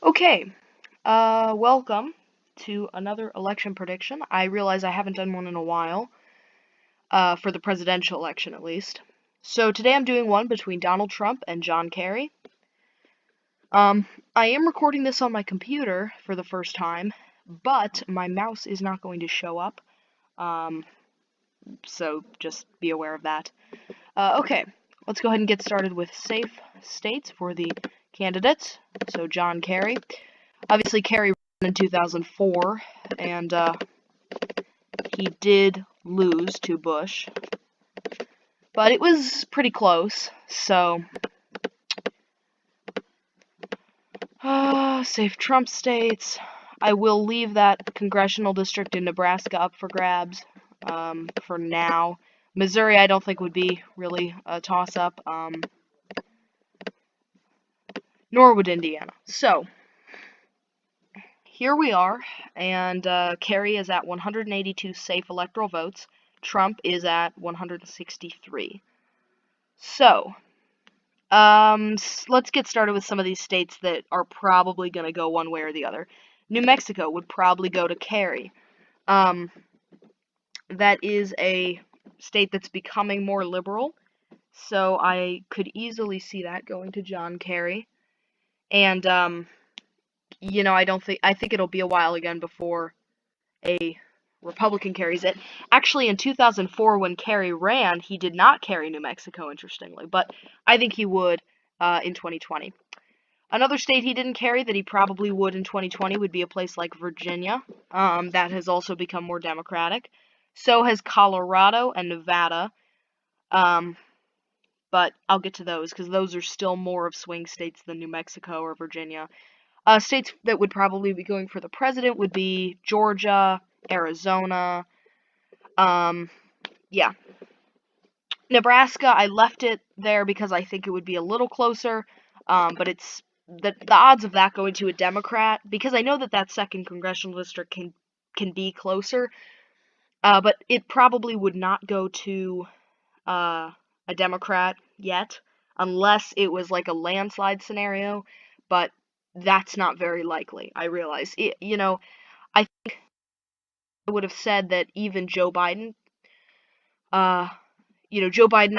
Okay, welcome to another election prediction. I realize I haven't done one in a while, for the presidential election at least. So today I'm doing one between Donald Trump and John Kerry. I am recording this on my computer for the first time, but my mouse is not going to show up, so just be aware of that. Okay, let's go ahead and get started with safe states for the candidates. So John Kerry. Obviously, Kerry ran in 2004, and he did lose to Bush, but it was pretty close, so safe Trump states. I will leave that congressional district in Nebraska up for grabs for now. Missouri, I don't think would be really a toss-up, nor would Indiana. So, here we are, and Kerry is at 182 safe electoral votes. Trump is at 163. So, let's get started with some of these states that are probably going to go one way or the other. New Mexico would probably go to Kerry. That is a state that's becoming more liberal, so I could easily see that going to John Kerry. And, I think it'll be a while again before a Republican carries it. Actually, in 2004, when Kerry ran, he did not carry New Mexico, interestingly, but I think he would in 2020. Another state he didn't carry that he probably would in 2020 would be a place like Virginia. That has also become more Democratic. So has Colorado and Nevada. But I'll get to those because those are still more of swing states than New Mexico or Virginia. States that would probably be going for the president would be Georgia, Arizona. Yeah. Nebraska, I left it there because I think it would be a little closer, but it's the odds of that going to a Democrat, because I know that that second congressional district can be closer, but it probably would not go to a Democrat yet, unless it was like a landslide scenario, but that's not very likely, I realize. I think I would have said that even Joe Biden, Joe Biden,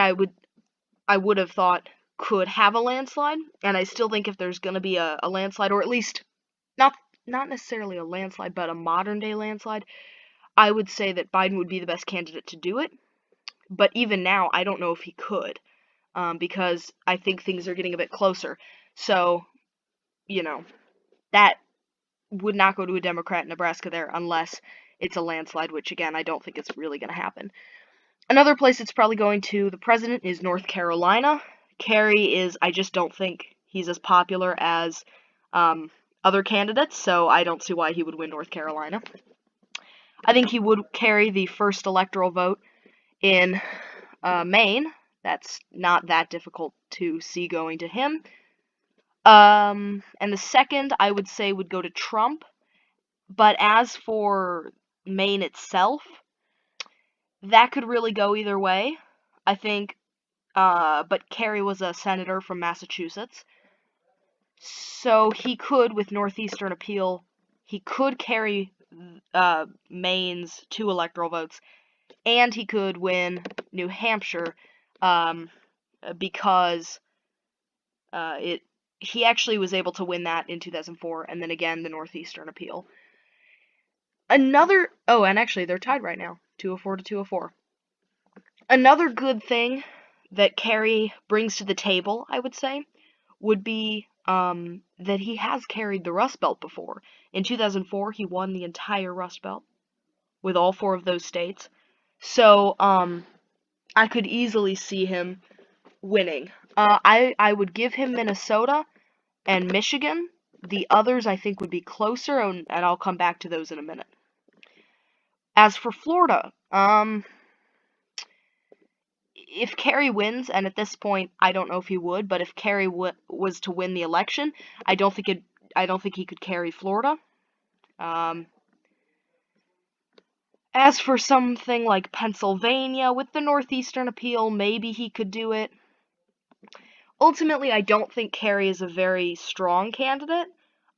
I would have thought could have a landslide, and I still think if there's going to be a landslide, or at least not necessarily a landslide, but a modern day landslide, I would say that Biden would be the best candidate to do it. But even now, I don't know if he could, because I think things are getting a bit closer. So, that would not go to a Democrat in Nebraska there unless it's a landslide, which again, I don't think it's really going to happen. Another place it's probably going to the president is North Carolina. Kerry I just don't think he's as popular as other candidates, so I don't see why he would win North Carolina. I think he would carry the first electoral vote in Maine. That's not that difficult to see going to him. And the second, I would say, would go to Trump. But as for Maine itself, that could really go either way. I think, but Kerry was a senator from Massachusetts. So he could, with Northeastern appeal, he could carry Maine's 2 electoral votes, and he could win New Hampshire, because he actually was able to win that in 2004, and then again the Northeastern appeal. And actually they're tied right now, 204 to 204. Another good thing that Kerry brings to the table, I would say, would be that he has carried the Rust Belt before. In 2004, he won the entire Rust Belt with all 4 of those states. So, I could easily see him winning. I would give him Minnesota and Michigan. The others, I think, would be closer, and I'll come back to those in a minute. As for Florida, if Kerry wins, and at this point, I don't know if he would, but if Kerry was to win the election, I don't think he could carry Florida. As for something like Pennsylvania, with the Northeastern appeal, maybe he could do it. Ultimately, I don't think Kerry is a very strong candidate.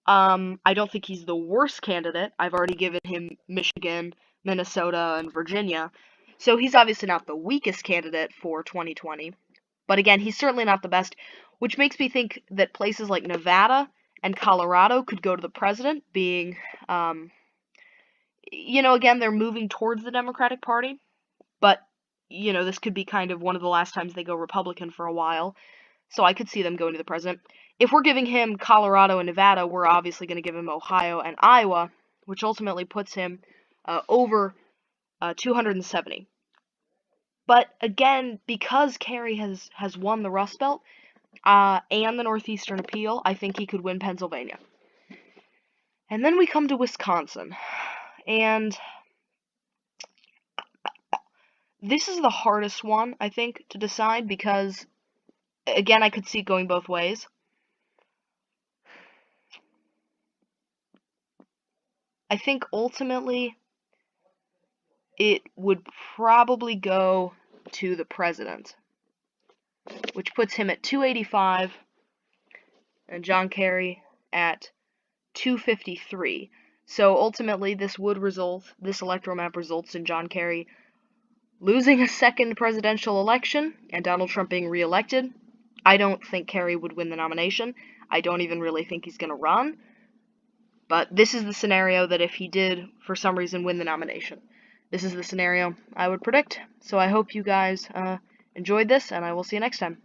I don't think he's the worst candidate. I've already given him Michigan, Minnesota, and Virginia. So he's obviously not the weakest candidate for 2020. But again, he's certainly not the best, which makes me think that places like Nevada and Colorado could go to the president, being, um, again, they're moving towards the Democratic Party, but, this could be kind of one of the last times they go Republican for a while. So I could see them going to the president. If we're giving him Colorado and Nevada, we're obviously going to give him Ohio and Iowa, which ultimately puts him over 270. But again, because Kerry has won the Rust Belt and the Northeastern Appeal, I think he could win Pennsylvania. And then we come to Wisconsin. And this is the hardest one, I think, to decide because, again, I could see it going both ways. I think ultimately it would probably go to the president, which puts him at 285 and John Kerry at 253. So ultimately this electoral map results in John Kerry losing a second presidential election and Donald Trump being reelected. I don't think Kerry would win the nomination. I don't even really think he's going to run. But this is the scenario that if he did, for some reason, win the nomination. This is the scenario I would predict. So I hope you guys enjoyed this, and I will see you next time.